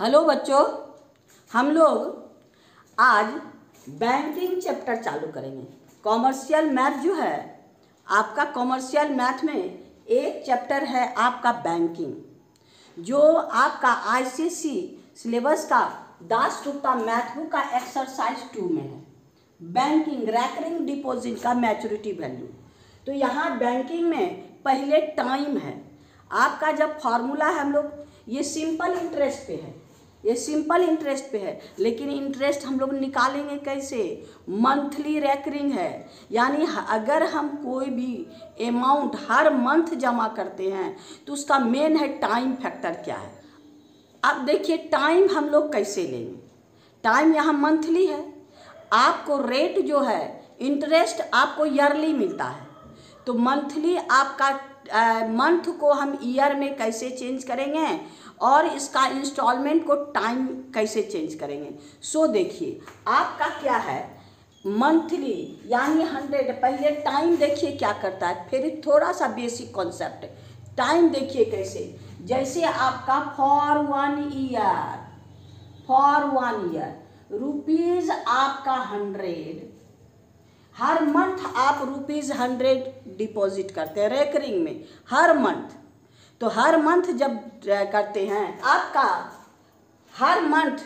Hello बच्चों, हम लोग आज बैंकिंग चैप्टर चालू करेंगे। कॉमर्शियल मैथ जो है आपका, कॉमर्शियल मैथ में एक चैप्टर है आपका बैंकिंग, जो आपका आईसीएसई सिलेबस का 10 रुपया मैथ बुक का एक्सरसाइज 2 में है। बैंकिंग रैकरिंग डिपॉजिट का मैच्योरिटी वैल्यू। तो यहाँ बैंकिंग में पहले टाइम है आपका। जब फॉर्मूला है हम लोग, ये सिंपल इंटरेस्ट पे है, ये सिंपल इंटरेस्ट पे है, लेकिन इंटरेस्ट हम लोग निकालेंगे कैसे? मंथली रैकरिंग है, यानी अगर हम कोई भी अमाउंट हर मंथ जमा करते हैं तो उसका मेन है टाइम फैक्टर क्या है। अब देखिए टाइम हम लोग कैसे लेंगे। टाइम यहाँ मंथली है, आपको रेट जो है इंटरेस्ट आपको ईयरली मिलता है, तो मंथली आपका मंथ को हम ईयर में कैसे चेंज करेंगे और इसका इंस्टॉलमेंट को टाइम कैसे चेंज करेंगे। सो देखिए आपका क्या है मंथली यानी 100। पहले टाइम देखिए क्या करता है, फिर थोड़ा सा बेसिक कॉन्सेप्ट। टाइम देखिए कैसे, जैसे आपका फॉर 1 ईयर रुपीज़ आपका 100, हर मंथ आप ₹100 डिपॉजिट करते हैं रेकरिंग में हर मंथ। तो हर मंथ जब करते हैं आपका हर मंथ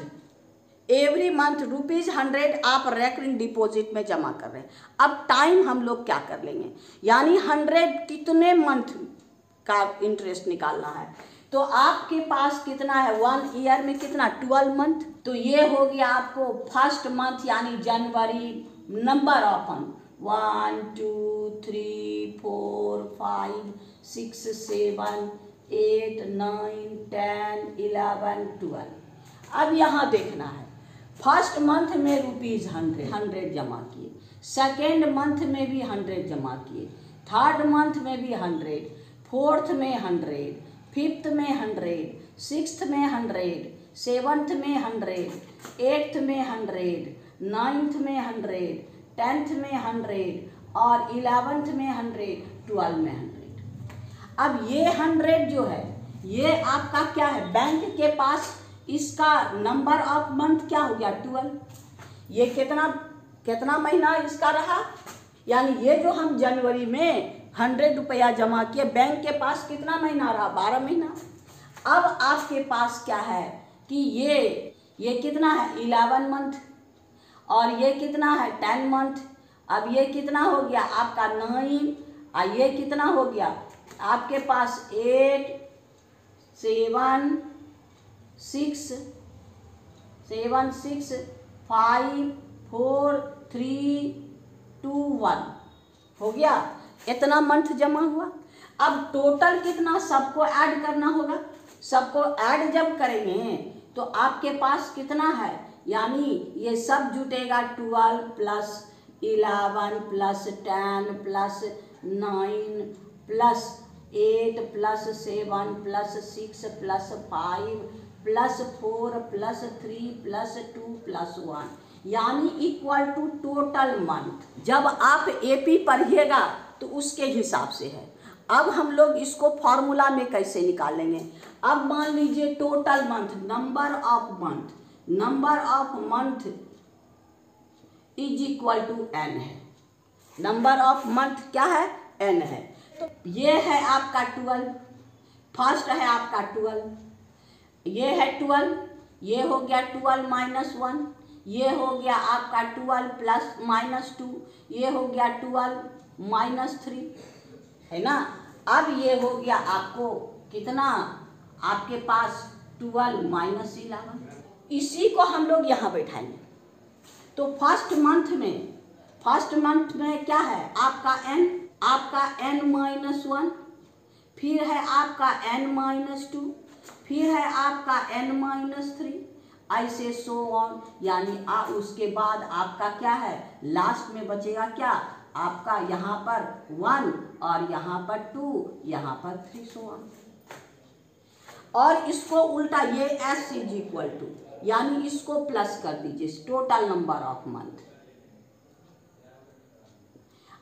एवरी मंथ ₹100 आप रेकरिंग डिपॉजिट में जमा कर रहे हैं। अब टाइम हम लोग क्या कर लेंगे, यानी 100 कितने मंथ का इंटरेस्ट निकालना है। तो आपके पास कितना है 1 ईयर में, कितना 12 मंथ। तो ये हो गया आपको फर्स्ट मंथ यानी जनवरी। Number of month 1 2 3 4 5 6 7 8 9 10 11 12। अब यहाँ देखना है फर्स्ट मंथ में ₹100 जमा किए, सेकेंड मंथ में भी 100 जमा किए, थर्ड मंथ में भी 100, फोर्थ में 100, फिफ्थ में 100, सिक्स्थ में 100, सेवन्थ में 100, एट्थ में 100, नाइन्थ में 100, 10th में 100 और 11th में 100, 12 में 100। अब ये 100 जो है ये आपका क्या है, बैंक के पास इसका नंबर ऑफ मंथ क्या हो गया 12। ये कितना महीना इसका रहा, यानी ये जो हम जनवरी में 100 रुपया जमा किए, बैंक के पास कितना महीना रहा 12 महीना। अब आपके पास क्या है कि ये कितना है 11 मंथ और ये कितना है 10 मंथ। अब ये कितना हो गया आपका 9 और ये कितना हो गया आपके पास 8 7 6 5 4 3 2 1 हो गया। इतना मंथ जमा हुआ। अब टोटल कितना सबको ऐड करना होगा। सबको ऐड जब करेंगे तो आपके पास कितना है, यानी ये सब जुटेगा 12 plus 11 plus 10 plus 9 plus 8 plus 7 plus 6 plus 5 plus 4 plus 3 plus 2 plus 1, यानी इक्वल टू टोटल मंथ। जब आप एपी पढ़िएगा तो उसके हिसाब से है। अब हम लोग इसको फॉर्मूला में कैसे निकालेंगे। अब मान लीजिए total month, number of month is equal to n है। नंबर ऑफ मंथ क्या है, n है। तो ये है आपका 12, फर्स्ट है आपका 12, ये है 12, ये हो गया 12 माइनस 1, ये हो गया आपका 12 प्लस माइनस 2, ये हो गया 12 माइनस 3, है ना। अब ये हो गया आपको कितना, आपके पास 12 माइनस 11। इसी को हम लोग यहाँ बैठाएंगे। तो फर्स्ट मंथ में क्या है आपका n माइनस 1, फिर है आपका n माइनस 2, फिर है आपका n माइनस 3, ऐसे सो ऑन। यानी उसके बाद आपका क्या है, लास्ट में बचेगा क्या आपका, यहाँ पर 1 और यहाँ पर 2, यहाँ पर 3, सो ऑन। और इसको उल्टा, ये s इज इक्वल टू, यानी इसको प्लस कर दीजिए टोटल नंबर ऑफ मंथ।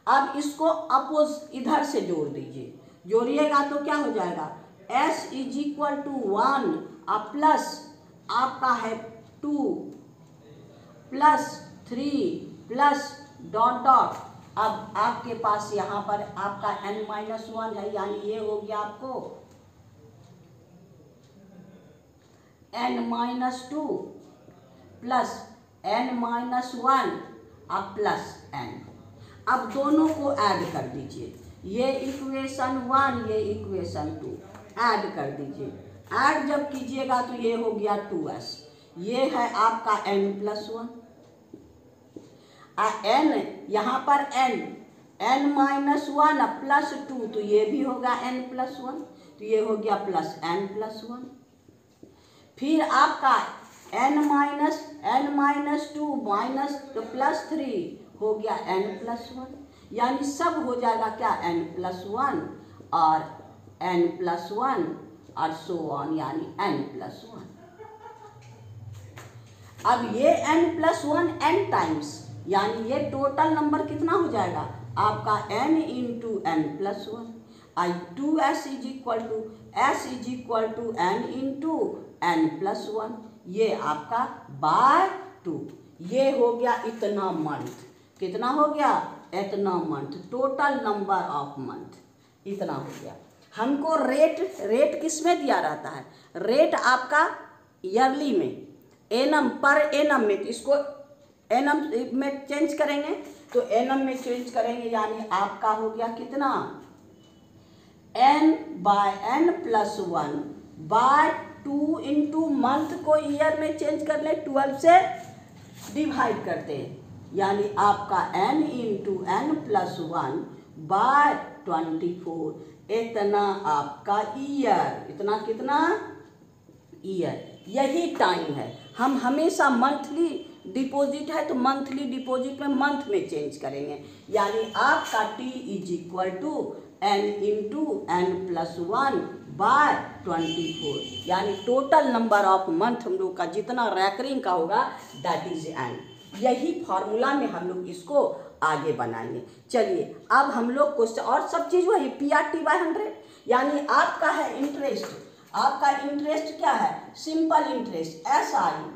अब इसको अपोज इधर से जोड़ दीजिए, जोड़िएगा तो क्या हो जाएगा s is equal to 1 plus आपका है 2 प्लस 3 प्लस डॉट डॉट। अब आपके पास यहाँ पर आपका n-1 है, यानी ये हो गया आपको n-2 प्लस n-1 अब प्लस n। अब दोनों को ऐड कर दीजिए, ये इक्वेशन 1 ये इक्वेशन 2 ऐड कर दीजिए। ऐड जब कीजिएगा तो ये हो गया 2s, ये है आपका n+1। n यहाँ पर n-1 प्लस 2 तो ये भी होगा n+1, तो ये हो गया प्लस n+1। फिर आपका n-2 माइनस तो प्लस 3 हो गया n+1, यानी सब हो जाएगा क्या n+1 और n+1 और सो ऑन, यानी n+1। अब ये n+1 n टाइम्स, यानी ये टोटल नंबर कितना हो जाएगा आपका n इंटू n+1 आई 2s is equal to n into n+1, ये आपका बाय 2। ये हो गया इतना मंथ, कितना हो गया इतना month, total number of month इतना हो गया। हमको रेट किस में दिया रहता है, रेट आपका ईयरली में एनम पर एनम में, इसको एनम में चेंज करेंगे तो एनम में चेंज करेंगे, यानी आपका हो गया कितना n/n+1 बाय 2 इंटू मंथ को ईयर में चेंज कर ले, 12 से डिवाइड करते हैं, यानी आपका n इंटू n+1 बाय 24, इतना आपका ईयर, इतना कितना ईयर। यही टाइम है, हम हमेशा मंथली डिपॉजिट है तो मंथली डिपॉजिट में मंथ में चेंज करेंगे, यानी आपका t is equal to n into n+1 by 24, यानी टोटल नंबर ऑफ मंथ हम लोग का जितना रैकरिंग का होगा दैट इज n। यही फॉर्मूला में हम लोग इसको आगे बनाएंगे। चलिए अब हम लोग क्वेश्चन और सब चीज़ वही PRT/100, यानी आपका है इंटरेस्ट, आपका इंटरेस्ट क्या है सिंपल इंटरेस्ट SI/PRT/100।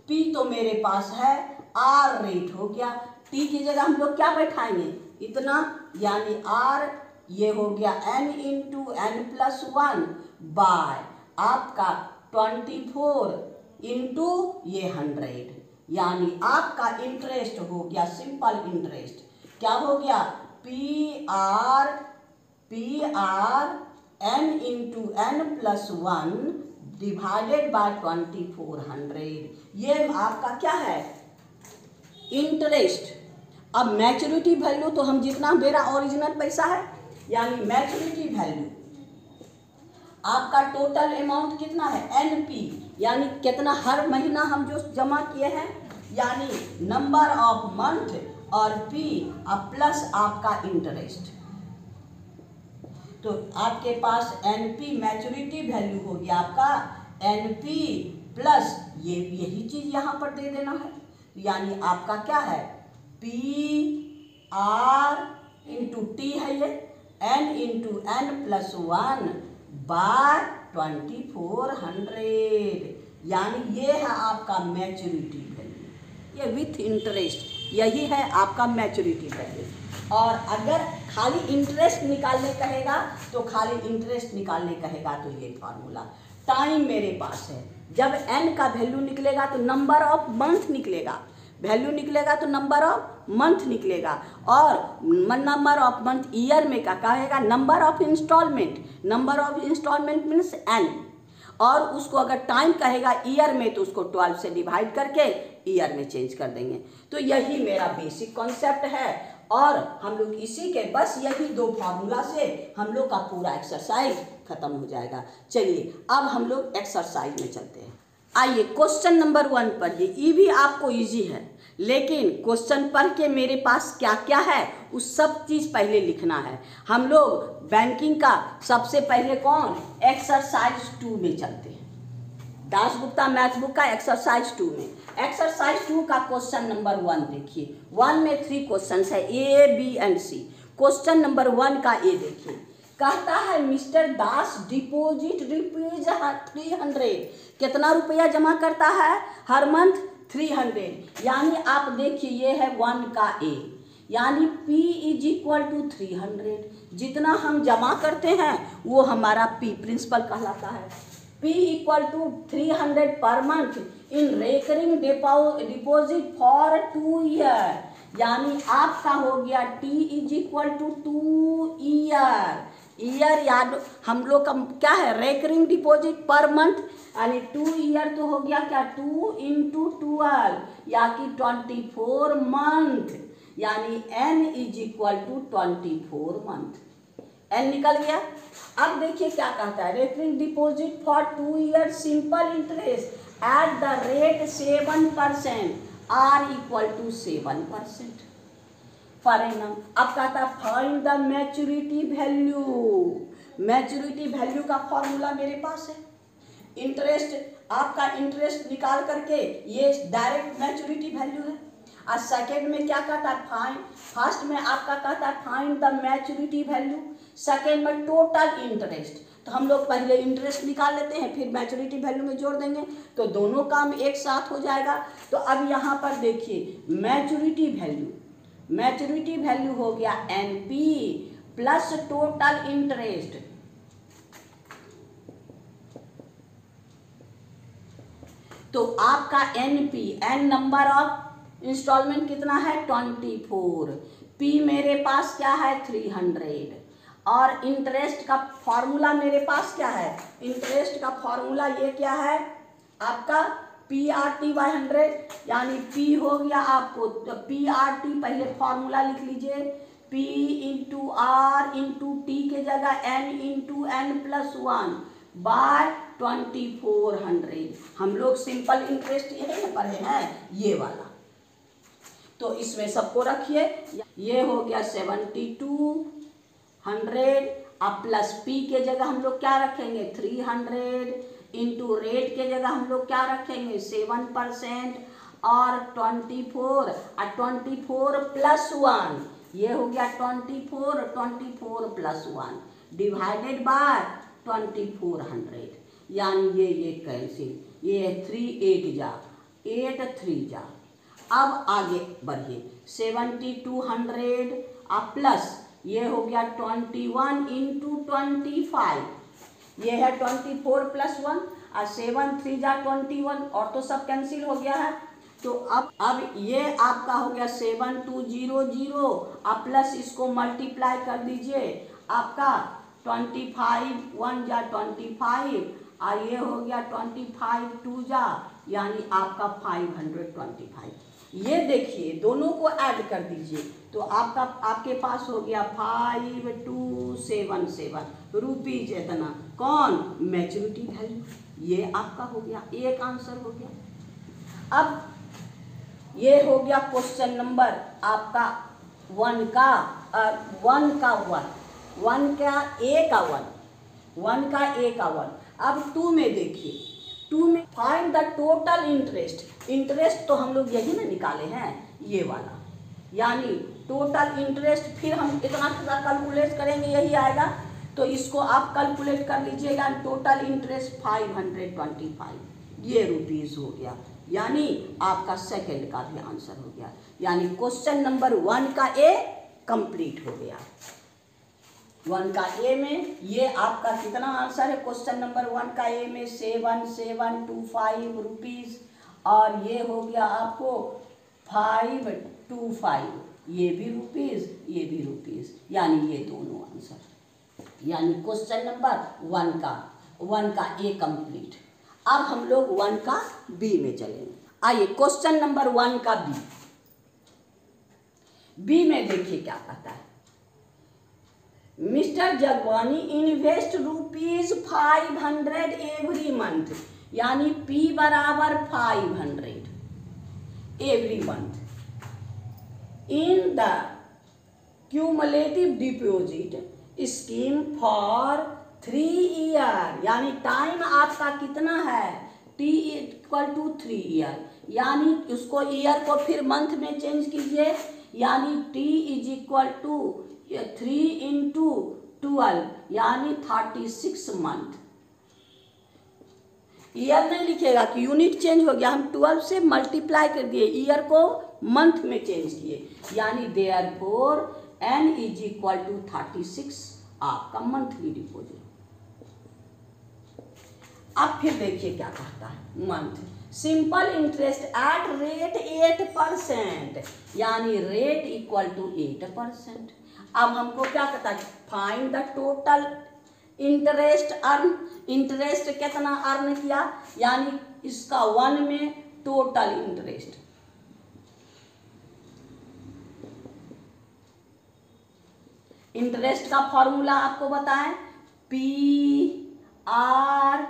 P तो मेरे पास है, R रेट हो गया, T की जगह हम लोग क्या बैठाएंगे इतना, यानी R ये हो गया n इंटू n+1 बाय आपका 24 इंटू ये 100, यानी आपका इंटरेस्ट हो गया सिंपल इंटरेस्ट क्या हो गया PR n into n+1 divided by 2400, ये आपका क्या है इंटरेस्ट। अब मैच्योरिटी वैल्यू तो हम जितना मेरा ओरिजिनल पैसा है, यानी मैच्योरिटी वैल्यू आपका टोटल अमाउंट कितना है NP, यानी कितना हर महीना हम जो जमा किए हैं, यानी नंबर ऑफ मंथ और P अब प्लस आपका इंटरेस्ट, तो आपके पास NP मैच्योरिटी वैल्यू हो गया आपका NP प्लस ये यही चीज यहाँ पर दे देना है, यानी आपका क्या है PR इंटू T है ये n इंटू n+1 बाय 2400, यानी ये है आपका मैच्योरिटी वैल्यू, ये विथ इंटरेस्ट, यही है आपका मैच्योरिटी वैल्यू। और अगर खाली इंटरेस्ट निकालने कहेगा तो खाली इंटरेस्ट निकालने कहेगा तो ये फार्मूला। टाइम मेरे पास है, जब n का वैल्यू निकलेगा तो नंबर ऑफ मंथ निकलेगा, वैल्यू निकलेगा तो नंबर ऑफ मंथ निकलेगा, और नंबर ऑफ मंथ ईयर में क्या कहेगा number of installment, number of installment means n, और उसको अगर टाइम कहेगा ईयर में तो उसको 12 से डिवाइड करके ईयर में चेंज कर देंगे। तो यही मेरा बेसिक कॉन्सेप्ट है, और हम लोग इसी के बस यही दो फार्मूला से हम लोग का पूरा एक्सरसाइज खत्म हो जाएगा। चलिए अब हम लोग एक्सरसाइज में चलते हैं। आइए क्वेश्चन नंबर 1 पढ़िए, ये भी आपको इजी है, लेकिन क्वेश्चन पढ़ के मेरे पास क्या क्या है उस सब चीज़ पहले लिखना है। हम लोग बैंकिंग का सबसे पहले कौन एक्सरसाइज 2 में चलते हैं, दासगुप्ता मैथ बुक का एक्सरसाइज 2 में। एक्सरसाइज 2 का क्वेश्चन नंबर 1 देखिए, 1 में 3 क्वेश्चन है A, B and C। Question number 1 का ए देखिए, कहता है मिस्टर दास डिपॉजिट रुपीज 300, कितना रुपया जमा करता है हर मंथ 300। यानी आप देखिए ये है 1 का ए, यानी P इज इक्वल टू 300। जितना हम जमा करते हैं वो हमारा P प्रिंसिपल कहलाता है। P equal to 300 per month in recurring deposit for 2 year, यानी आपका हो गया T is equal to 2 year. Year याद हम लोग का क्या है, रेकरिंग डिपॉजिट पर मंथ, यानी 2 ईयर तो हो गया क्या 2 इंटू 12 या कि 24 मंथ, यानी n is equal to 24 month. n निकल गया। अब देखिए क्या कहता है, recurring deposit for 2 year simple interest at the rate 7% R equal to 7% per annum. अब कहता है find the maturity value. Maturity value का फॉर्मूला मेरे पास है। इंटरेस्ट, आपका इंटरेस्ट निकाल करके ये डायरेक्ट मैच्योरिटी वैल्यू है। और सेकेंड में क्या कहता है, फाइंड, फर्स्ट में आपका कहता है find the maturity value, second में टोटल इंटरेस्ट। तो हम लोग पहले इंटरेस्ट निकाल लेते हैं फिर मैच्योरिटी वैल्यू में जोड़ देंगे तो दोनों काम एक साथ हो जाएगा। तो अब यहाँ पर देखिए मैच्योरिटी वैल्यू, मैच्योरिटी वैल्यू हो गया NP प्लस टोटल इंटरेस्ट। तो आपका NP, N number of installment कितना है 24, P मेरे पास क्या है 300 और इंटरेस्ट का फॉर्मूला मेरे पास क्या है, इंटरेस्ट का फॉर्मूला ये क्या है आपका PRT/100, यानी P हो गया आपको तो PRT पहले फॉर्मूला लिख लीजिए, P into R into T के जगह N इंटू N+1 बाय 2400। हम लोग सिंपल इंटरेस्ट यही ना पढ़े हैं ये वाला, तो इसमें सबको रखिए। ये हो गया 7200 अब प्लस P के जगह हम लोग क्या रखेंगे 300 इंटू रेट के जगह हम लोग क्या रखेंगे 7% और 24 और 24 प्लस 1, ये हो गया 24 प्लस 1 डिवाइडेड बाय 2400, यानी ये कैंसिल, ये 3 8 जा 8 3 जा। अब आगे बढ़िए 7200 अब प्लस ये हो गया 21 इंटू 25, ये है 24 प्लस 1 और 7 3 जा 21 और तो सब कैंसिल हो गया है। तो अब ये आपका हो गया 7200 अब प्लस इसको मल्टीप्लाई कर दीजिए, आपका 25 1 जा 25 और ये हो गया 25 2 जा, यानी आपका 525। ये देखिए दोनों को ऐड कर दीजिए तो आपके पास हो गया 5277 रुपीज इतना, कौन मैच्योरिटी वैल्यू, ये आपका हो गया एक आंसर हो गया। अब ये हो गया क्वेश्चन नंबर आपका 1 का A का 1। अब 2 में देखिए, 2 में find the total interest. Interest तो हम लोग यही ना निकाले हैं ये वाला, यानी टोटल इंटरेस्ट फिर हम इतना कैलकुलेट करेंगे यही आएगा, तो इसको आप कैलकुलेट कर लीजिएगा। टोटल इंटरेस्ट 525 ये रुपीस हो गया, यानी आपका सेकंड का भी आंसर हो गया, यानी क्वेश्चन नंबर 1 का A कंप्लीट हो गया। 1 का A में ये आपका कितना आंसर है, क्वेश्चन नंबर 1 का A में 7725 रुपीस और ये हो गया आपको 525, ये भी रुपीस ये भी रुपीस, यानी ये दोनों आंसर, यानी क्वेश्चन नंबर 1 का A कंप्लीट। अब हम लोग 1 का B में चलेंगे। आइए क्वेश्चन नंबर 1 का B में देखिए क्या कहता है, mister Jagwani invest rupees 500 every month, यानी P बराबर 500 every month in the cumulative deposit scheme for 3 year, यानी टाइम आपका कितना है T इक्वल टू 3 ईयर, यानी उसको ईयर को फिर मंथ में चेंज कीजिए, यानी T is equal to 3 into 12 यानी 36 मंथ। ईयर नहीं लिखेगा कि यूनिट चेंज हो गया, हम 12 से मल्टीप्लाई कर दिए, ईयर को मंथ में चेंज किए, यानी therefore n is equal to 36 आपका मंथली डिपॉजिट। अब फिर देखिए क्या कहता है month, simple interest at rate 8%, यानी रेट इक्वल टू 8%। अब हमको क्या कहता है, find the total interest earn, interest कितना अर्न किया, यानी इसका 1 में टोटल इंटरेस्ट। इंटरेस्ट का फॉर्मूला आपको बताएं, पी आर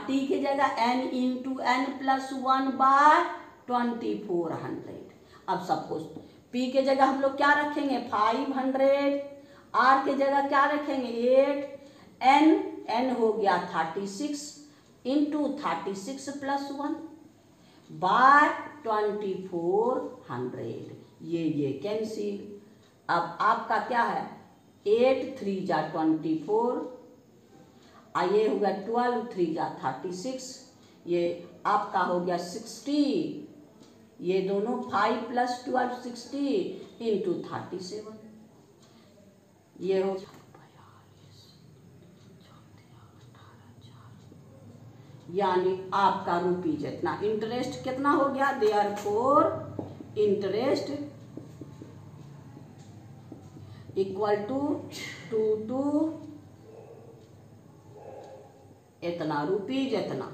टी की जगह n into N plus 1 by 2400। अब सपोज p के जगह हम लोग क्या रखेंगे 500, r के जगह क्या रखेंगे 8, n हो गया 36 इंटू 36 प्लस 1 बाय 2400, ये कैंसिल। अब आपका क्या है 8 3 जा 24, ये हो गया 12 3 जा 36, ये आपका हो गया 60, ये दोनों 5 प्लस 12 60 इंटू 37, ये हो यानी आपका रुपीज इतना। इंटरेस्ट कितना हो गया, देयरफॉर इंटरेस्ट इक्वल टू इतना रुपीज इतना।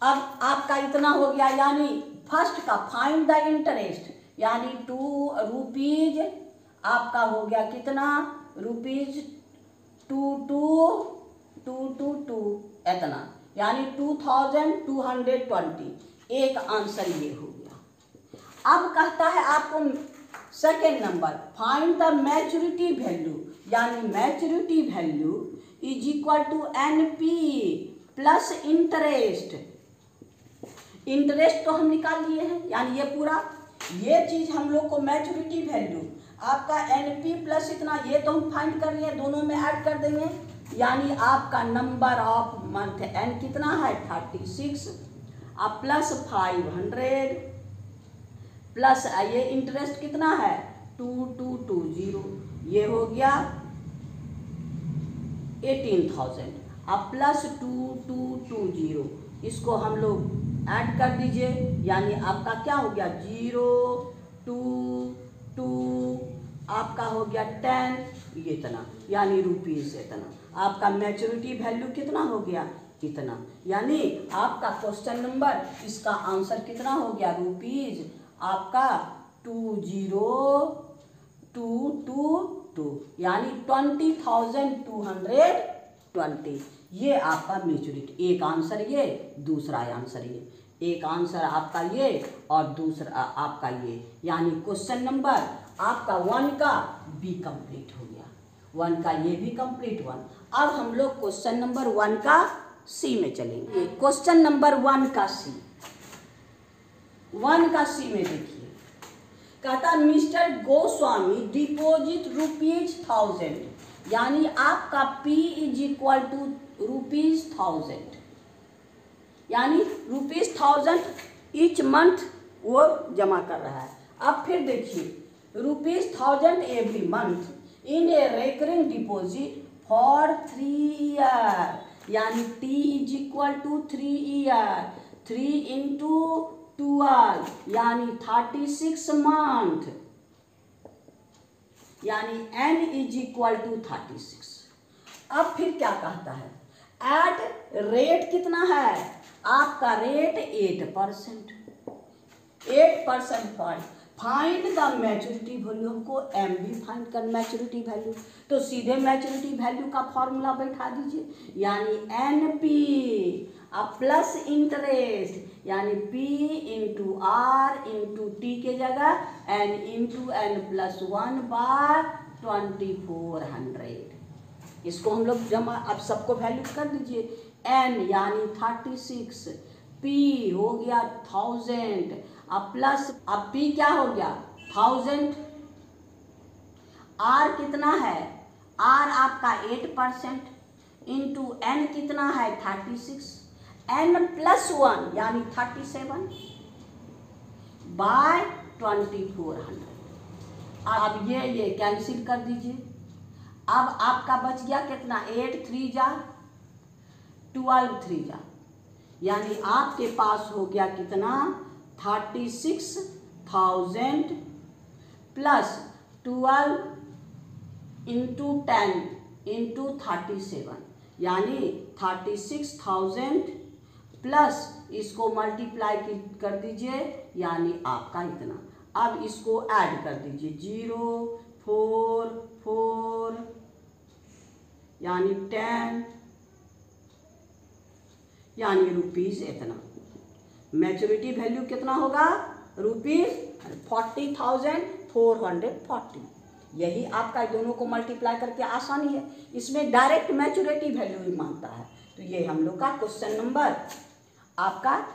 अब आपका इतना हो गया, यानी फर्स्ट का फाइंड द इंटरेस्ट, यानी 2 रुपीज आपका हो गया कितना रुपीज 2 इतना, यानी 2220। एक आंसर ये हो गया। अब कहता है आपको second number, find the maturity value, यानी maturity value is equal to NP plus interest. Interest तो हम निकाल लिए हैं, यानी ये पूरा ये चीज हम लोग को मैच्योरिटी वैल्यू आपका NP प्लस इतना, ये तो हम फाइंड कर लिए, दोनों में ऐड कर देंगे, यानी आपका नंबर ऑफ मंथ n कितना है 36, अब प्लस 500 प्लस ये इंटरेस्ट कितना है 2220, ये हो गया 18,000, अब प्लस 2220, इसको हम लोग ऐड कर दीजिए, यानी आपका क्या हो गया 0 2 2, आपका हो गया 10, ये इतना, यानी रुपीज इतना। आपका मैच्योरिटी वैल्यू कितना हो गया इतना, यानी आपका क्वेश्चन नंबर इसका आंसर कितना हो गया रुपीज आपका 20222, यानी 20,220। ये आपका मैच्योरिटी, एक आंसर ये, दूसरा आंसर ये, एक आंसर आपका ये और दूसरा आपका ये, यानी क्वेश्चन नंबर आपका 1 का बी कंप्लीट हो गया, 1 का ये भी कंप्लीट 1। अब हम लोग क्वेश्चन नंबर 1 का सी में चलेंगे। क्वेश्चन नंबर 1 का सी, 1 का सी में देखिए, कहता मिस्टर गोस्वामी डिपॉजिट ₹1000, यानी आपका P इज इक्वल टू ₹1000, यानी ₹1000 ईच मंथ वो जमा कर रहा है। अब फिर देखिए ₹1000 every month in a recurring deposit for 3 year, यानी T is equal to 3 year, 3 into 12, यानी 36 मंथ, यानी n इज इक्वल टू 36। अब फिर क्या कहता है, एट रेट कितना है आपका rate 8%, 8% point. Find the maturity value, हमको एम भी फाइंड कर मैच्योरिटी वैल्यू, तो सीधे मैच्योरिटी वैल्यू का फॉर्मूला बैठा दीजिए, यानी NP अब प्लस इंटरेस्ट, यानी P into R into T के जगह N into N plus 1 by 2400। इसको हम लोग जमा, अब सबको वैल्यू कर दीजिए, N यानी 36, P हो गया 1000, अब प्लस, अब P क्या हो गया 1000, R कितना है आर आपका 8% इंटू एन कितना है 36, एन प्लस 1 यानी 37 बाय 2400। अब ये कैंसिल कर दीजिए। अब आपका बच गया कितना 8 3 जा 12 3 जा, यानी आपके पास हो गया कितना 36,000 प्लस 12 इंटू 10 इंटू 37 यानी 36,000 प्लस इसको मल्टीप्लाई कर दीजिए यानी आपका इतना। अब इसको ऐड कर दीजिए 0 4 4 यानी 10 यानी रुपीज इतना। मैच्योरिटी वैल्यू कितना होगा ₹40,440। यही आपका दोनों को मल्टीप्लाई करके आसानी है, इसमें डायरेक्ट मैच्योरिटी वैल्यू ही मांगता है। तो ये हम लोग का क्वेश्चन नंबर आपका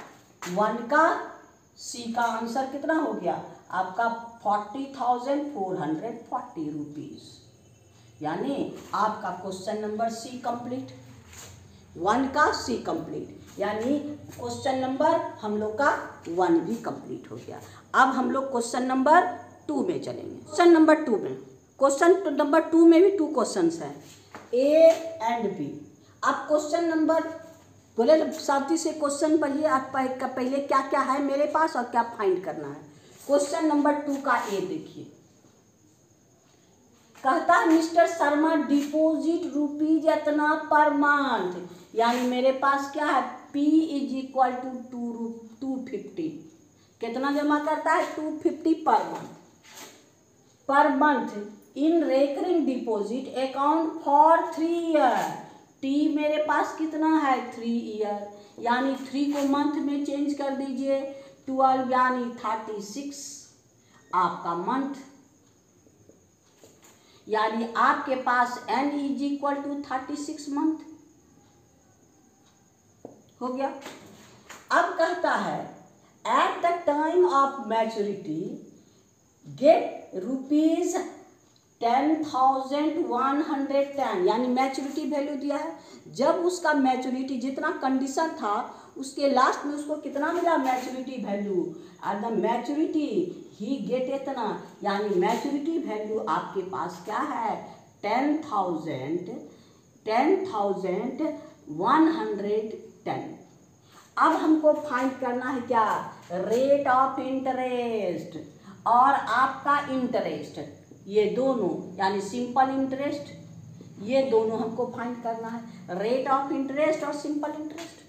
1 का सी का आंसर कितना हो गया आपका 40,440 रुपीज, यानी आपका क्वेश्चन नंबर सी कंप्लीट। 1 का सी कंप्लीट यानी क्वेश्चन नंबर हम लोग का 1 भी कंप्लीट हो गया। अब हम लोग क्वेश्चन नंबर 2 में चलेंगे। क्वेश्चन नंबर 2 में, क्वेश्चन नंबर 2 में भी 2 क्वेश्चंस हैं ए एंड बी। अब क्वेश्चन नंबर बोले साथी से क्वेश्चन पढ़िए, आप पहले क्या क्या है मेरे पास और क्या फाइंड करना है। क्वेश्चन नंबर 2 का ए देखिए, कहता है मिस्टर शर्मा डिपॉजिट रुपीज इतना पर मंथ, यानी मेरे पास क्या है P इज इक्वल टू 250। कितना जमा करता है 250 पर month in recurring deposit account for 3 year. T मेरे पास कितना है 3 ईयर, यानी 3 को मंथ में चेंज कर दीजिए 12 यानी 36 आपका मंथ, यानी आपके पास n is equal to 36 month हो गया। अब कहता है at the time of maturity get rupees 10,110, यानी मैच्योरिटी वैल्यू दिया है। जब उसका मैच्योरिटी जितना कंडीशन था उसके लास्ट में उसको कितना मिला maturity value, at the maturity he get इतना, यानी मैच्योरिटी वैल्यू आपके पास क्या है 10,110। अब हमको फाइंड करना है क्या रेट ऑफ इंटरेस्ट और आपका इंटरेस्ट, ये दोनों यानी सिंपल इंटरेस्ट, ये दोनों हमको फाइंड करना है, रेट ऑफ इंटरेस्ट और सिंपल इंटरेस्ट।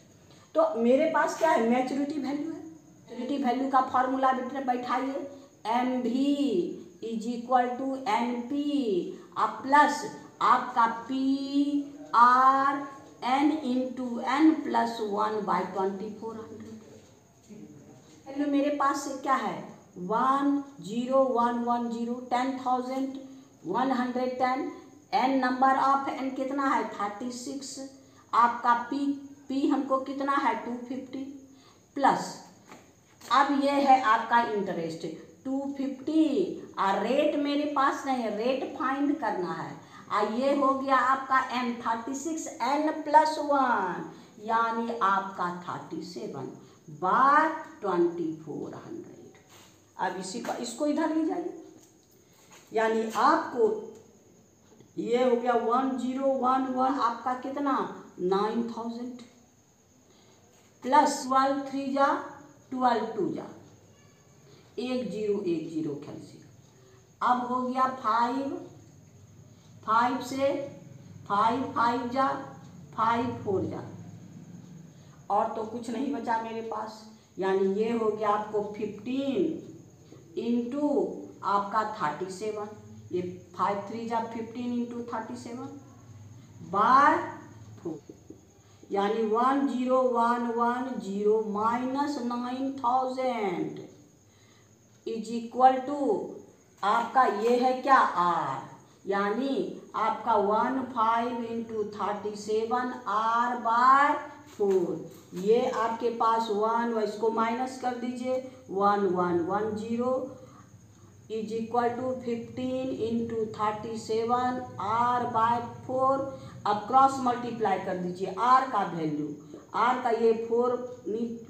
तो मेरे पास क्या है मैच्योरिटी वैल्यू है, मैच्योरिटी वैल्यू का फॉर्मूला बैठाइए M V is equal to N P plus आपका P R N into N plus 1 by 2400। Value मेरे पास से क्या है 10110 10,110, एन नंबर ऑफ एन कितना है 36, आपका पी हमको कितना है 250 प्लस अब ये है आपका इंटरेस्ट 250 और रेट मेरे पास नहीं है, रेट फाइंड करना है। ये हो गया आपका एन 36 एन प्लस 1 यानी आपका 37 बाय 2400। अब इसी का इसको इधर ले जाइए, यानी आपको ये हो गया 1011 आपका कितना 9,000 प्लस 12 3 जा 12 2 जा 10 कैंसिल। अब हो गया 5 से 5 जा 5 4 जा और तो कुछ नहीं बचा मेरे पास, यानी ये हो गया आपको 15 इंटू आपका 37, ये 5 3 जा 15 इंटू 37 बाय 4, यानी 10110 माइनस 9,000 इज इक्वल टू आपका ये है क्या आर, यानी आपका 15 इंटू 37 आर बाय 4, ये आपके पास 1 इसको माइनस कर दीजिए 1110 is equal to 15 into 37 R by 4। अब क्रॉस मल्टीप्लाई कर दीजिए आर का वैल्यू, आर का ये 4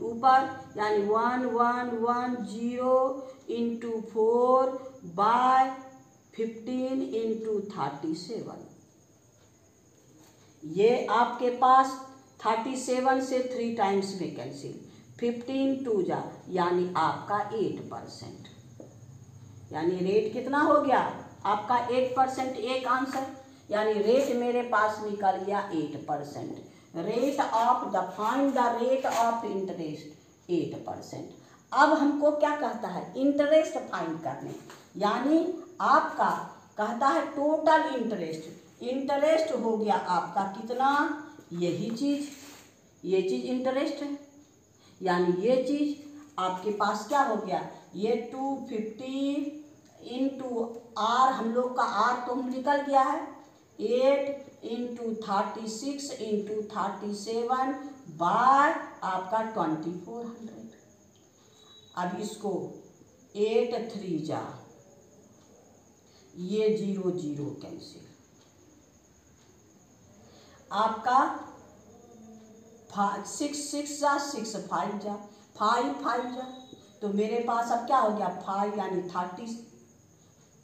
ऊपर, यानी 1110 इंटू 4 बाय 15 इंटू 37। ये आपके पास 37 से 3 टाइम्स में कैंसिल, 15 2 जा, यानी आपका 8%, यानी रेट कितना हो गया आपका 8%। एक आंसर, यानी रेट मेरे पास निकल गया 8%। Rate of the find the rate of interest 8%। अब हमको क्या कहता है, इंटरेस्ट फाइंड करने, यानी आपका कहता है टोटल इंटरेस्ट। इंटरेस्ट हो गया आपका कितना, यही चीज, ये चीज इंटरेस्ट है, यानी ये चीज आपके पास क्या हो गया, ये 250 इंटू आर, हम लोग का आर तो निकल गया है, 8 इंटू 36 इंटू 37 बाय आपका 2400। अब इसको 8 3 जा, ये 0 0 कैंसिल, आपका 6 6 जा, 6 5 जा, 5 5 जा, तो मेरे पास अब क्या हो गया 5, यानी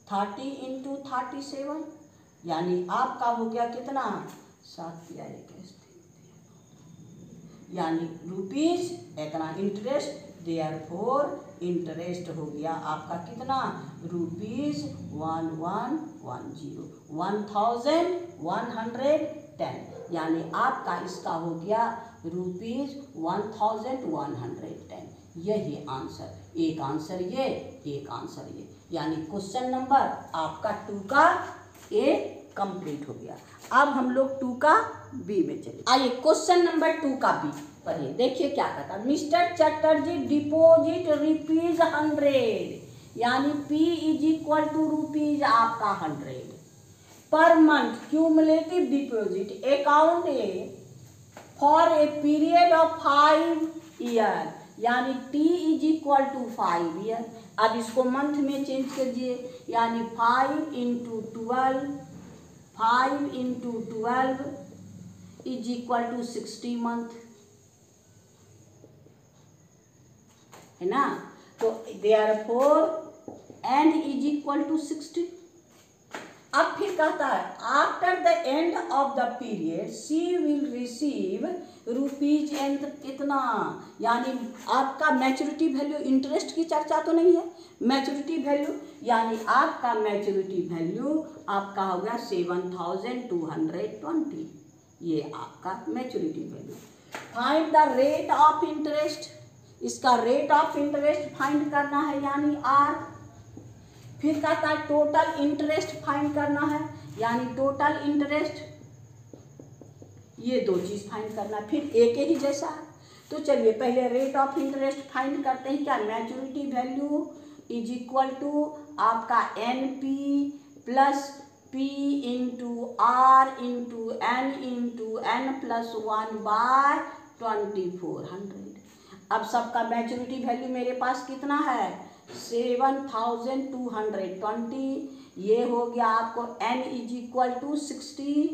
30 इंटू 37, यानी आपका हो गया कितना 7 या 21, यानी रुपीज इतना इंटरेस्ट। देयरफॉर इंटरेस्ट हो गया आपका कितना, रुपीज 1110, यानी आपका इसका हो गया रुपीज 1110। यही आंसर, एक आंसर ये, एक आंसर ये, यानी क्वेश्चन नंबर आपका 2 का ए कंप्लीट हो गया। अब हम लोग 2 का बी में चले, आइए क्वेश्चन नंबर 2 का बी पढ़िए। देखिए क्या कहता है, मिस्टर चटर्जी डिपोजिट रुपीज 100, यानी P is equal to rupees आपका 100 per month cumulative deposit account a for a period of 5 year, यानी T is equal to 5 year. अब इसको मंथ में चेंज कीजिए, यानी 5 into 12 is equal to 60 month, है ना। तो therefore and is equal to 60। अब फिर कहता है after the end of the period she will receive rupees and कितना, यानी आपका मैच्योरिटी वैल्यू, इंटरेस्ट की चर्चा तो नहीं है, मैच्योरिटी वैल्यू, यानी आपका मैच्योरिटी वैल्यू आपका हो गया 7220, ये आपका maturity value. Find the rate of interest, इसका रेट ऑफ इंटरेस्ट फाइंड करना है, यानी आर। फिर कहता है टोटल इंटरेस्ट फाइंड करना है, यानी टोटल इंटरेस्ट, ये 2 चीज फाइंड करना है, फिर एक ही जैसा है। तो चलिए पहले रेट ऑफ इंटरेस्ट फाइंड करते हैं, क्या maturity value is equal to आपका NP plus P into R into N plus 1 by 2400। अब सबका मैच्योरिटी वैल्यू मेरे पास कितना है 7220, ये हो गया आपको N इज इक्वल टू 60,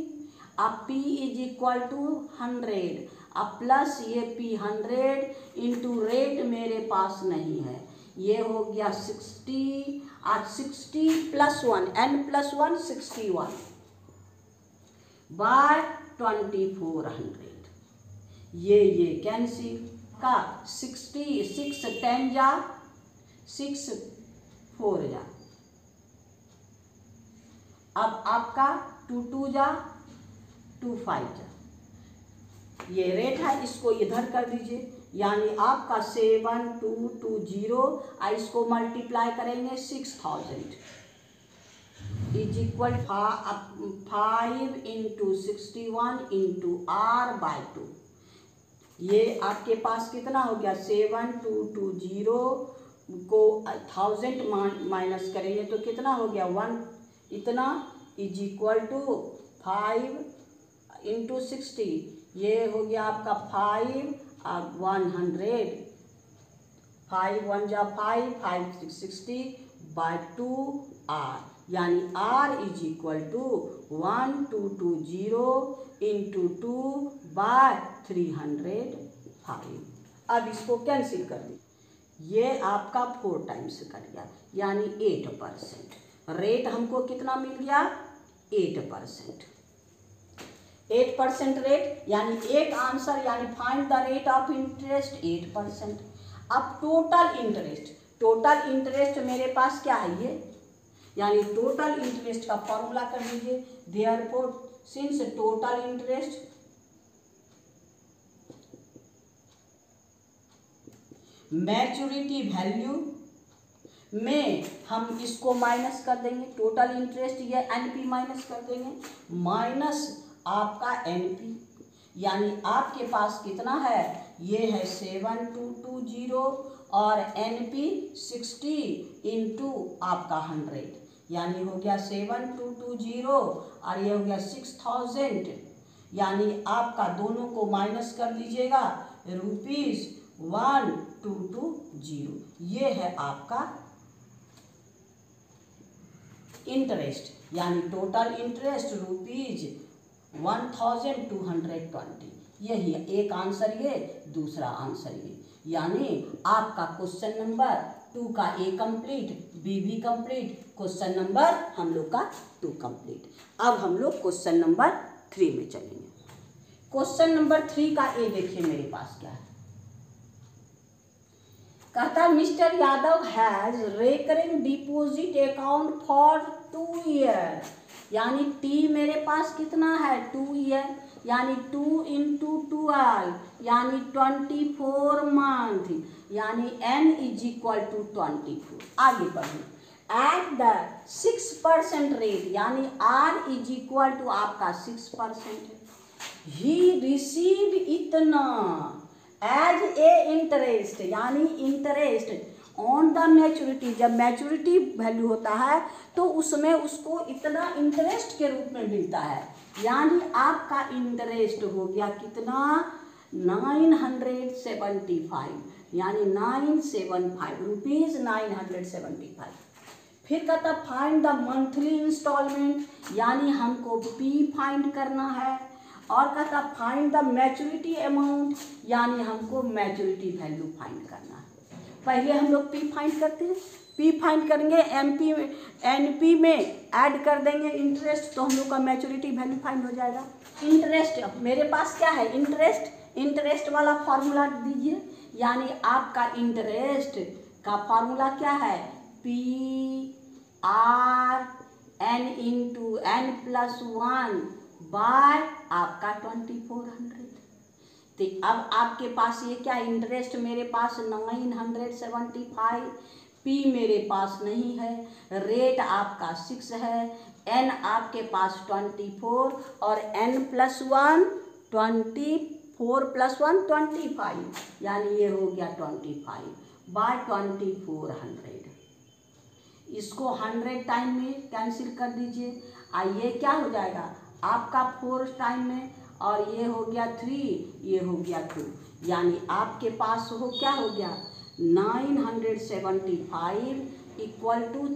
अब P इज इक्वल टू 100, अब प्लस ये P 100 इंटू रेट मेरे पास नहीं है, ये हो गया 60, आज 60 प्लस 1 N प्लस 1 61 बाय 2400, ये कैंसिल का 66 10 जा 6 4 जा, अब आपका 2 2 जा 2 5 जा, ये रेट है, इसको इधर कर दीजिए, यानी आपका 7220, इसको मल्टीप्लाई करेंगे 6000 is equal 5 into 61 into R by 2, ये आपके पास कितना हो गया 7220 को 1000 माइनस करेंगे तो कितना हो गया 1 इतना इज इक्वल टू 5 इंटू 60, ये हो गया आपका 5 और 100, 5 1 जा 5 5 6 60 बाय 2r, यानी r is equal to 1220 into 2 by 305। अब इसको कैंसिल कर दी, ये आपका 4 टाइम्स कट गया, यानी 8%। रेट हमको कितना मिल गया? 8%। 8% रेट, यानी एक आंसर, यानी find the rate of interest 8%। अब टोटल इंटरेस्ट मेरे पास क्या है ये, यानी टोटल इंटरेस्ट का फॉर्मूला कर लीजिए। Therefore since total interest maturity value में हम इसको माइनस कर देंगे, टोटल इंटरेस्ट ये एनपी माइनस कर देंगे, माइनस आपका एनपी, यानी आपके पास कितना है, ये है 7220 और एनपी 60 इंटू आपका 100, यानी हो गया 7220 और ये हो गया 6000, यानी आपका दोनों को माइनस कर लीजिएगा, ₹1220। ये है आपका इंटरेस्ट, यानी टोटल इंटरेस्ट ₹1220। यही एक आंसर ये, दूसरा आंसर ये, यानी आपका क्वेश्चन नंबर 2 का ए कंप्लीट, बी भी कंप्लीट, क्वेश्चन नंबर हम लोग का 2 कंप्लीट। अब हम लोग क्वेश्चन नंबर 3 में चलेंगे। क्वेश्चन नंबर 3 का ए देखिए मेरे पास क्या है। कहता है mister Yadav has recurring deposit account for 2 year, यानी टी मेरे पास कितना है 2 ईयर, यानी 2 इंटू 12, यानी 24 मंथ, यानी n इज इक्वल टू 24। आगे बढ़िए, एट द 6% रेट, यानी r इज इक्वल टू आपका 6%, ही रिसीव इतना एज ए इंटरेस्ट, यानी इंटरेस्ट ऑन द मैच्योरिटी, जब मैच्योरिटी वैल्यू होता है तो उसमें उसको इतना इंटरेस्ट के रूप में मिलता है, यानी आपका इंटरेस्ट हो गया कितना 975, यानी 975 रुपीज़ 975। फिर कहता फाइंड द मंथली इंस्टॉलमेंट, यानी हमको पी फाइंड करना है, और कहता फाइंड द मैच्योरिटी अमाउंट, यानी हमको मैच्योरिटी वैल्यू फाइंड करना है। पहले हम लोग पी फाइंड करते हैं, पी फाइंड करेंगे, एनपी में ऐड कर देंगे इंटरेस्ट, तो हम लोग का मैच्योरिटी वैल्यू फाइंड हो जाएगा। इंटरेस्ट मेरे पास क्या है, इंटरेस्ट वाला फॉर्मूला दीजिए, यानी आपका इंटरेस्ट का फॉर्मूला क्या है, P R N into N plus 1 by आपका 2400। तो अब आपके पास ये क्या, इंटरेस्ट मेरे पास 975, पी मेरे पास नहीं है, रेट आपका 6 है, एन आपके पास 24 और एन प्लस 1 24 प्लस 1 25, यानी ये हो गया 25 बाय 2400। इसको 100 टाइम में कैंसिल कर दीजिए, ये क्या हो जाएगा आपका 4 टाइम में, और ये हो गया 3, ये हो गया 2, यानी आपके पास हो क्या हो गया 975 equal to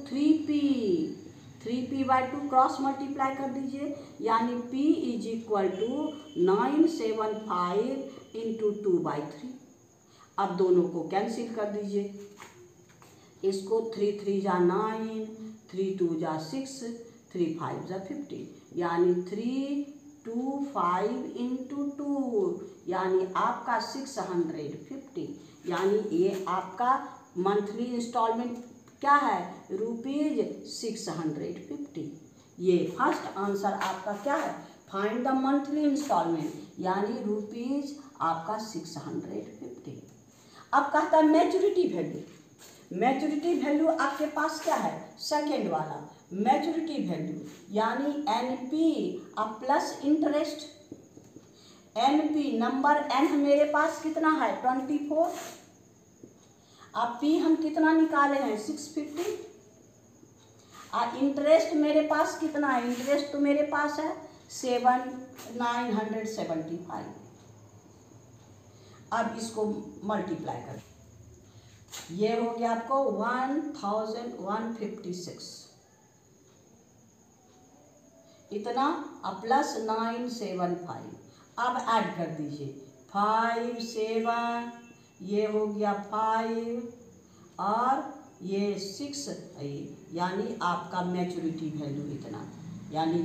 3p by 2 cross multiply कर दीजिए, यानी p is equal to 975 into 2/3। अब दोनों को कैंसिल कर दीजिए, इसको 3 3 जा 9, 3 2 जा 6, 3 5 जा 15, यानी 325 इंटू 2, यानी आपका 650, यानी ये आपका मंथली इंस्टॉलमेंट क्या है ₹650। ये फर्स्ट आंसर आपका क्या है, फाइंड द मंथली इंस्टॉलमेंट, यानी रुपीज़ आपका 650। अब कहता है मैच्योरिटी वैल्यू आपके पास क्या है, सेकेंड वाला मैच्योरिटी वैल्यू, यानी एनपी अब plus interest, NP number N मेरे पास कितना है 24, अब पी हम कितना निकाले हैं 650, और इंटरेस्ट मेरे पास कितना है, इंटरेस्ट तो मेरे पास है 975। अब इसको मल्टीप्लाई कर, ये हो गया आपको 1156 इतना, अब प्लस 975। अब ऐड कर दीजिए 5 7, ये हो गया 5 और ये 6, यानी आपका मैच्योरिटी वैल्यू इतना, यानी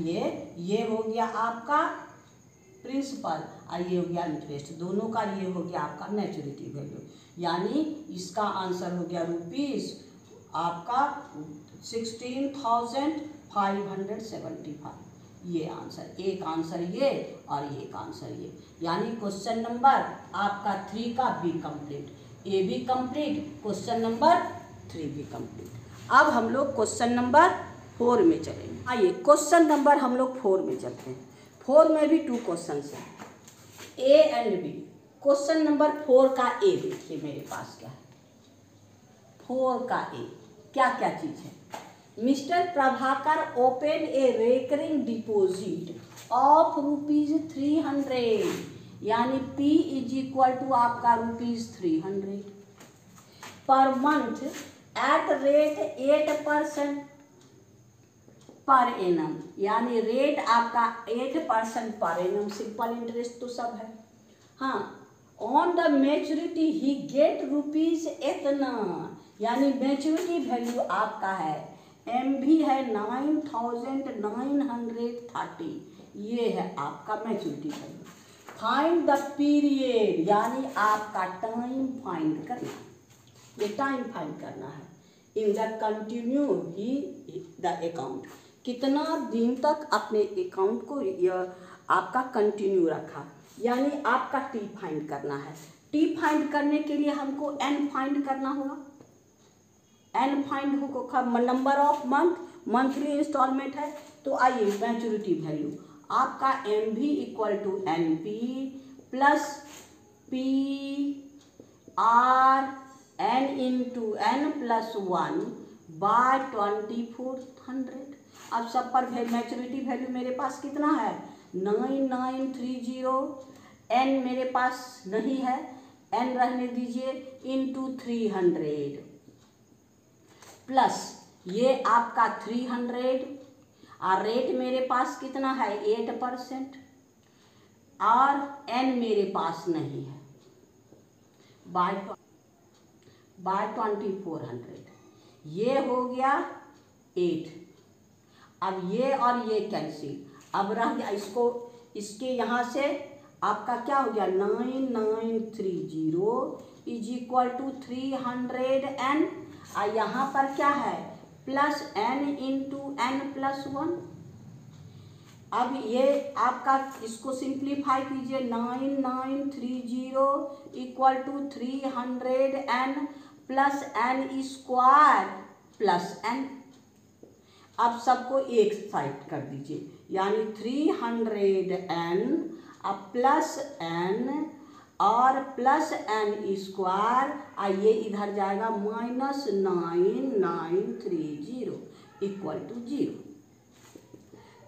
ये हो गया आपका प्रिंसिपल और ये हो गया इंटरेस्ट, दोनों का ये हो गया आपका मैच्योरिटी वैल्यू, यानी इसका आंसर हो गया रुपीस आपका 16,575। ये आंसर, एक आंसर ये और एक आंसर ये, यानी क्वेश्चन नंबर आपका 3 का बी कंप्लीट, ए भी कंप्लीट, क्वेश्चन नंबर 3 भी कंप्लीट। अब हम लोग क्वेश्चन नंबर 4 में चलेंगे। आइए क्वेश्चन नंबर हम लोग 4 में चलते हैं। 4 में भी 2 क्वेश्चन हैं, A and B. Question number 4 का ए देखिए मेरे पास क्या है। 4 का ए क्या क्या चीज है। Mister Prabhakar open A recurring deposit of ₹300, यानी P इज इक्वल टू आपका ₹300 per month at rate 8% per annum, यानी रेट आपका 8% पर एनम, सिंपल इंटरेस्ट तो सब है। हाँ, on the maturity he gate rupees इतना, यानी मैच्योरिटी वैल्यू आपका है MV है 9,930, ये है आपका maturity value. Find the period, यानी आपका टाइम फाइंड करना, ये टाइम फाइंड करना है। In the continue he the account, कितना दिन तक अपने अकाउंट को आपका कंटिन्यू रखा, यानी आपका टी फाइंड करना है। टी फाइंड करने के लिए हमको एन फाइंड करना होगा। एन फाइंड होगा number of month, monthly installment है, तो आइए मैच्योरिटी वैल्यू आपका MV equal to NP plus PR N into N plus 1 by 2400। अब सब पर मैच्योरिटी वैल्यू मेरे पास कितना है 9930, N मेरे पास नहीं है, N रहने दीजिए, इंटू 300 प्लस ये आपका 300 और रेट मेरे पास कितना है 8% और N मेरे पास नहीं है, बाय 2400, ये हो गया 8। अब ये और ये कैंसिल, अब रह गया इसको, इसके यहाँ से आपका क्या हो गया 9930 इज इक्वल टू 300N, और यहाँ पर क्या है plus N into N plus 1। अब ये आपका इसको सिंप्लीफाई कीजिए, 9930 equal to 300N plus N square plus N। अब सबको एक साइड कर दीजिए, यानी 300N अब प्लस N और प्लस N स्क्वायर, आइए इधर जाएगा -9930 equal to 0।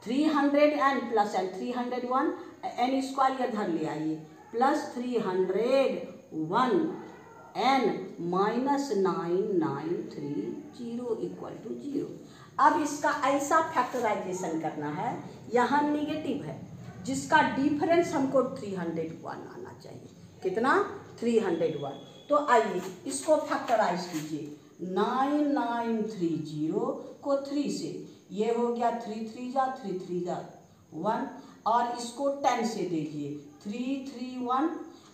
300N plus N 301, N square इधर ले आइए, plus 301N minus 9930 equal to 0। अब इसका ऐसा फैक्टराइजेशन करना है, यहाँ नेगेटिव है, जिसका डिफरेंस हमको 301 आना चाहिए। कितना 301। तो आइए इसको फैक्टराइज कीजिए, 9930 को 3 से, ये हो गया 3 3 जा 3 3 जा 1, और इसको 10 से दीजिए 331।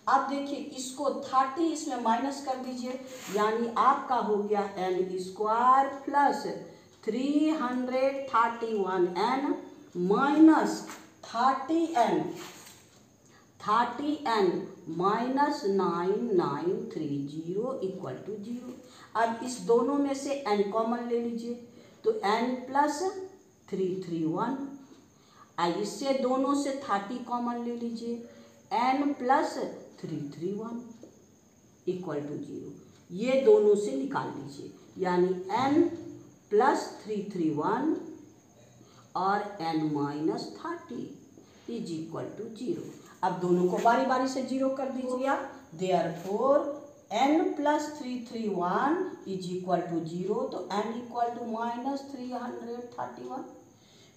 अब देखिए इसको 30 इसमें माइनस कर दीजिए, यानी आपका हो गया N square plus 331N minus 30N minus 9930 equal to 0। अब इस दोनों में से N कॉमन ले लीजिए, तो N प्लस 331, इससे दोनों से 30 कॉमन ले लीजिए, N प्लस 331 इक्वल टू 0। ये दोनों से निकाल लीजिए, यानी N प्लस 331 और N minus 30 is equal to 0। अब दोनों को बारी बारी से 0 कर दीजिए आप। Therefore n+331 is equal to 0, तो n इक्वल टू -331।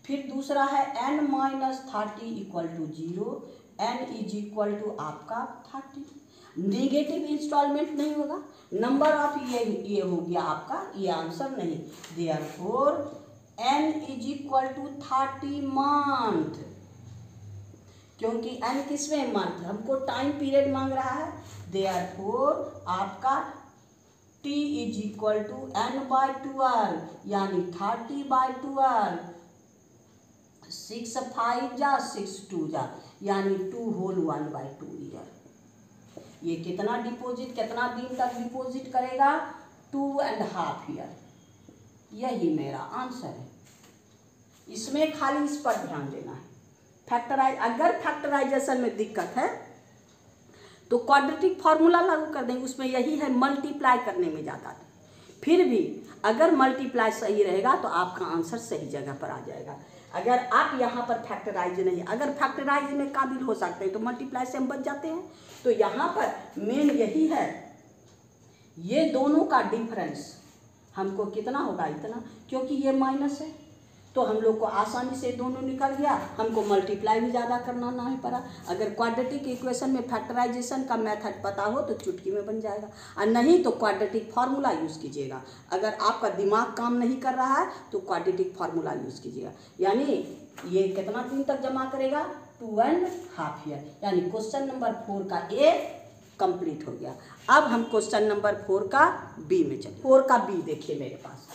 फिर दूसरा है n-30 equal to 0, n is equal to आपका 30। नेगेटिव इंस्टॉलमेंट नहीं होगा, नंबर ऑफ ये हो गया आपका, ये आंसर नहीं। Therefore n is equal to 30 month, क्योंकि n किसमें मंथ, हमको टाइम पीरियड मांग रहा है। देयरफॉर आपका t is equal to n/12 यानी 30/12, 6 5 जा 6 2 जा यानी 2 होल 1/2 ईयर। ये कितना डिपॉजिट, कितना दिन तक डिपॉजिट करेगा? 2.5 ईयर। यही मेरा आंसर है। इसमें खाली इस पर ध्यान देना है। अगर फैक्टराइजेशन में दिक्कत है तो क्वाड्रेटिक फार्मूला लागू कर देंगे, उसमें यही है मल्टीप्लाई करने में ज़्यादा है। फिर भी अगर मल्टीप्लाई सही रहेगा तो आपका आंसर सही जगह पर आ जाएगा। अगर आप यहाँ पर फैक्टराइज नहीं, अगर फैक्टराइज में काबिल हो सकते हैं तो मल्टीप्लाई से हम बच जाते हैं। तो यहाँ पर मेन यही है, ये दोनों का डिफरेंस हमको कितना होगा, इतना, क्योंकि ये माइनस है तो हम लोग को आसानी से दोनों निकल गया, हमको मल्टीप्लाई भी ज़्यादा करना नहीं पड़ा। अगर क्वाड्रेटिक इक्वेशन में फैक्टराइजेशन का मेथड पता हो तो चुटकी में बन जाएगा, और नहीं तो क्वाड्रेटिक फार्मूला यूज़ कीजिएगा। अगर आपका दिमाग काम नहीं कर रहा है तो क्वाड्रेटिक फार्मूला यूज़ कीजिएगा। यानी ये कितना दिन तक जमा करेगा? 2.5 ईयर। यानी क्वेश्चन नंबर 4 का ए कंप्लीट हो गया। अब हम क्वेश्चन नंबर 4 का बी में चले। 4 का बी देखिए मेरे पास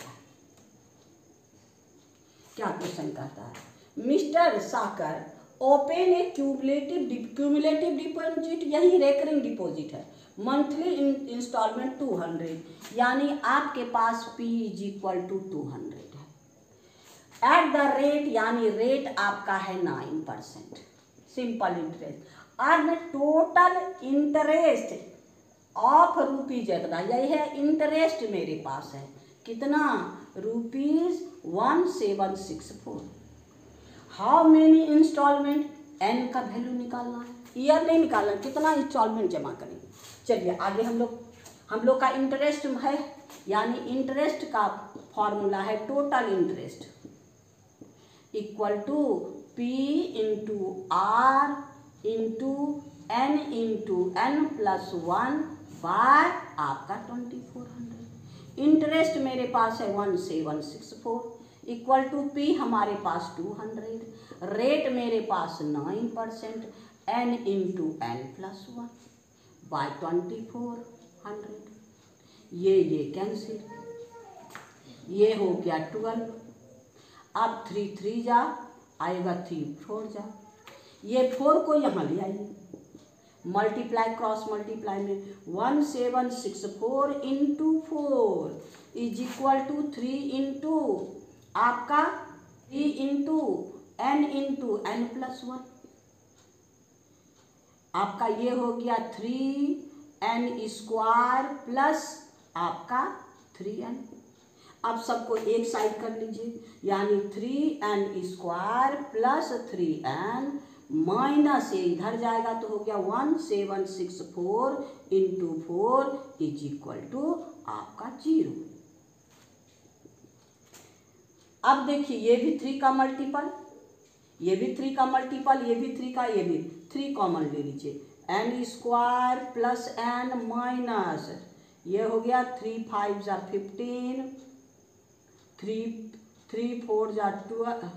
क्या क्वेश्चन कहता है। मिस्टर साकर ओपन ए क्यूमुलेटिव डिपॉजिट, यही रेकरिंग डिपॉजिट है, मंथली इंस्टॉलमेंट 200, यानी आपके पास P इज इक्वल टू 200 है। एट द रेट, यानी रेट आपका है 9%, simple interest. Earn total interest of rupees इतना, यही है इंटरेस्ट मेरे पास है कितना? ₹1764। हाउ मेनी इंस्टॉलमेंट, n का वैल्यू निकालना है, ईयर नहीं निकालना, कितना इंस्टॉलमेंट जमा करेंगे। चलिए आगे हम लोग का इंटरेस्ट है, यानी इंटरेस्ट का फॉर्मूला है total interest equal to P into R into n+1 by आपका 2400। इंटरेस्ट मेरे पास है 1764 इक्वल टू P हमारे पास 200, रेट मेरे पास 9%, n इंटू n+1 बाय 2400। ये कैंसिल, ये हो गया 12। अब 3 3 जा आएगा, 3 4 जा, ये 4 को यहाँ ले आइए, मल्टीप्लाई क्रॉस मल्टीप्लाई में 1764 into 4 is equal to 3 into आपका 3 इंटू n+1, आपका ये हो गया 3n² प्लस आपका 3n। अब सबको एक साइड कर लीजिए, यानी 3n² प्लस 3n माइनस ये इधर जाएगा तो हो गया 1764 इंटू 4 इज इक्वल टू आपका 0। अब देखिए ये भी 3 का मल्टीपल, ये भी 3 का मल्टीपल, ये भी 3 का, ये भी 3 कॉमन ले लीजिए, n² प्लस n माइनस ये हो गया 3 5 जा 15, 3 4 जा 12,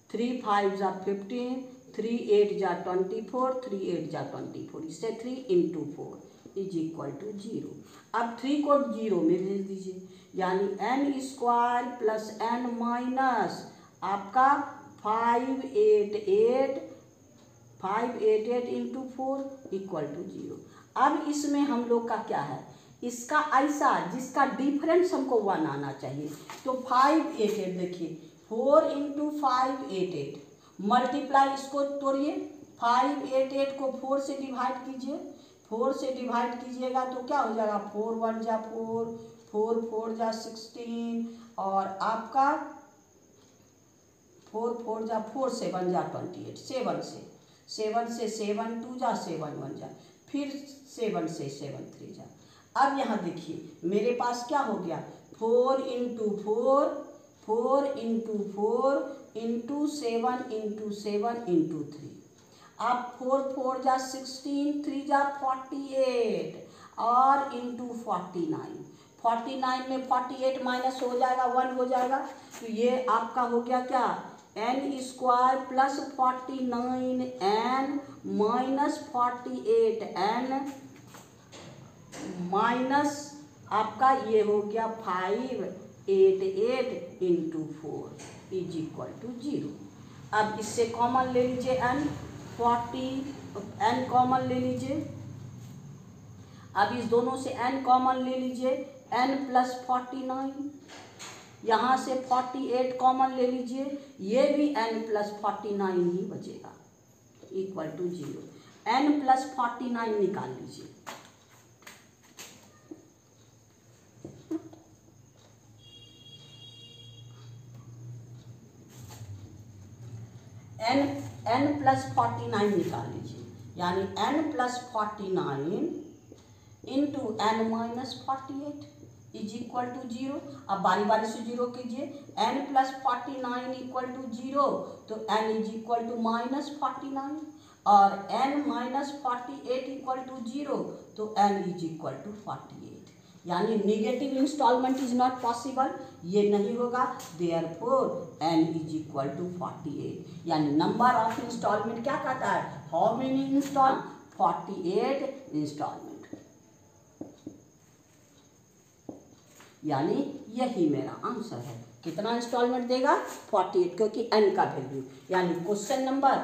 3 5 जा 15, 3 8 जा 24, 3 8 जा 24, इससे 3 इंटू 4 इज इक्वल टू 0। अब 3 को 0 में भेज दीजिए, यानी n² प्लस n माइनस आपका 588 इंटू 4 इक्वल टू 0। अब इसमें हम लोग का क्या है, इसका ऐसा जिसका डिफरेंस हमको 1 आना चाहिए, तो 588 देखिए 4 इंटू 588 मल्टीप्लाई, इसको तोड़िए, 588 को 4 से डिवाइड कीजिए, 4 से डिवाइड कीजिएगा तो क्या हो जाएगा, 4 1 जा 4, 4 4 जा 16, और आपका 4 4 जा 4 7 जा 28, 7 से 7 2 जा 7 1 जा फिर 7 से 7 3 जा। अब यहाँ देखिए मेरे पास क्या हो गया, 4 into 4, 4 into 4 into 7 into 7 into 3। अब 4 4 जा 16, 3 जा 48 और इंटू 49। 49 में 48 माइनस हो जाएगा, 1 हो जाएगा। तो ये आपका हो गया क्या, n square plus 49 n minus 48 n minus आपका ये हो गया 588 इंटू 4 इज इक्वल टू 0। अब इससे कॉमन ले लीजिए n कॉमन ले लीजिए। अब इस दोनों से n कॉमन ले लीजिए, n प्लस 49, यहाँ से 48 कॉमन ले लीजिए, ये भी n प्लस 49 ही बचेगा, इक्वल टू 0। n प्लस 49 निकाल लीजिए। n प्लस 49 निकाल लीजिए, यानी n plus 49 into n minus 48 is equal to 0। अब बारी बारी से 0 कीजिए, n प्लस 49 इक्वल टू 0, तो n is equal to minus 49 और n माइनस 48 इक्वल टू 0, तो n इज इक्वल टू 48। यानी negative installment is not possible, ये नहीं होगा, therefore n is equal to 48। यानी नंबर ऑफ इंस्टॉलमेंट क्या कहता है, हाउ मेनी इंस्टॉल, 48 इंस्टॉलमेंट। यानी यही मेरा आंसर है। कितना इंस्टॉलमेंट देगा, 48, क्योंकि n का वैल्यू। यानी क्वेश्चन नंबर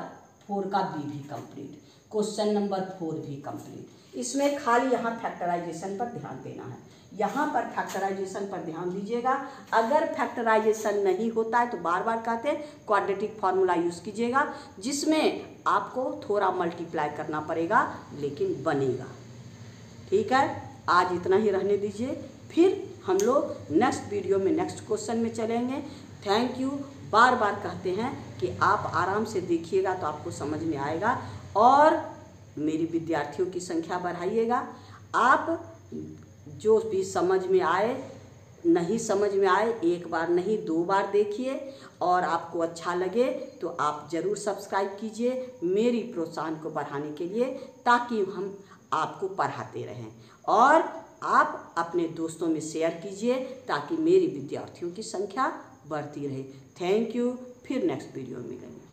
4 का बी भी कंप्लीट, क्वेश्चन नंबर 4 भी कंप्लीट। इसमें खाली यहाँ फैक्टराइजेशन पर ध्यान देना है, यहाँ पर फैक्टराइजेशन पर ध्यान दीजिएगा। अगर फैक्टराइजेशन नहीं होता है तो बार बार कहते हैं क्वाड्रेटिक फार्मूला यूज़ कीजिएगा, जिसमें आपको थोड़ा मल्टीप्लाई करना पड़ेगा लेकिन बनेगा। ठीक है, आज इतना ही रहने दीजिए, फिर हम लोग नेक्स्ट वीडियो में नेक्स्ट क्वेश्चन में चलेंगे। Thank you. बार बार कहते हैं कि आप आराम से देखिएगा तो आपको समझ में आएगा, और मेरी विद्यार्थियों की संख्या बढ़ाइएगा। आप जो भी समझ में आए, नहीं समझ में आए, एक बार नहीं 2 बार देखिए, और आपको अच्छा लगे तो आप ज़रूर सब्सक्राइब कीजिए मेरी प्रोत्साहन को बढ़ाने के लिए, ताकि हम आपको पढ़ाते रहें। और आप अपने दोस्तों में शेयर कीजिए ताकि मेरी विद्यार्थियों की संख्या बढ़ती रहे। Thank you. फिर नेक्स्ट वीडियो में मिलेंगे।